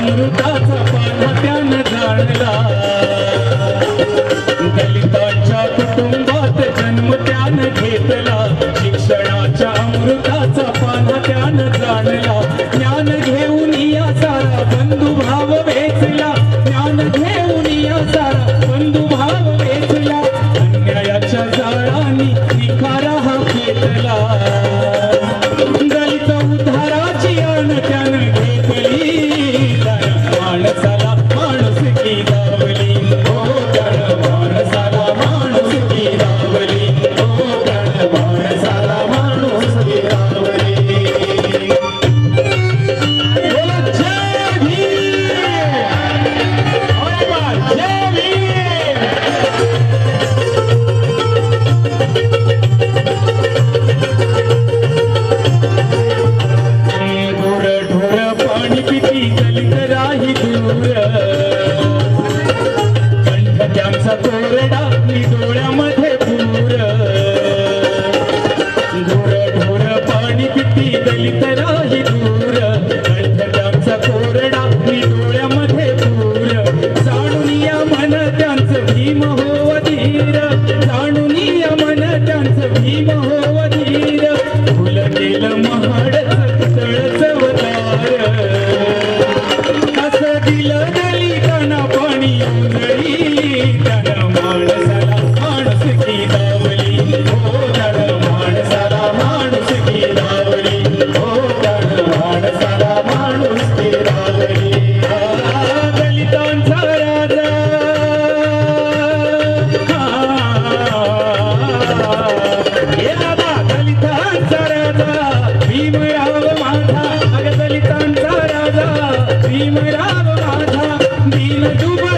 अमृताचा पाना त्यानं जाणला दलितांच्या कुटुंबात जन्म त्यानं घेतला शिक्षणाच्या अमृताचा पाना त्यानं जाणला ज्ञान घेऊन या सारा बंधुभाव वेचला ज्ञान घेऊन या सारा बंधुभाव वेचला अन्यायाच्या जाळानी निखारा हा पेटला दलित उद्धाराची आण त्यानं घेतली त्यानं माणसाला माणुसकी दावली हो त्यानं माणसाला माणुसकी दावली हो त्यानं माणसाला माणुसकी दावली बोला जय भीम अरे वा जय भीम ढोर ढोर पाणी पिती दलित राही दूर कंठ त्यांचा कोरडा मी डोळ्यामध्ये पूर ढोर ढोर पाणी पिती दलित राही दूर कंठ त्यांचा कोरडा मी डोळ्यामध्ये पूर जाणून या मन त्यांचं भीम हो धीर जाणून या मन त्यांचं भीम हो धीर फुल केलं महाडच तळच वतार असं दिलं दलितांना पाणी उजळी त्यानं माणसाला माणुसकी दावली हो त्यानं माणसाला माणुसकी दावली हो त्यानं माणसाला माणुसकी दावली दलितांचा राजा हे दादा दलितांचा राजा भीमराव माझा अग दलितांचा राजा भीमराव माझा दीन दुबळा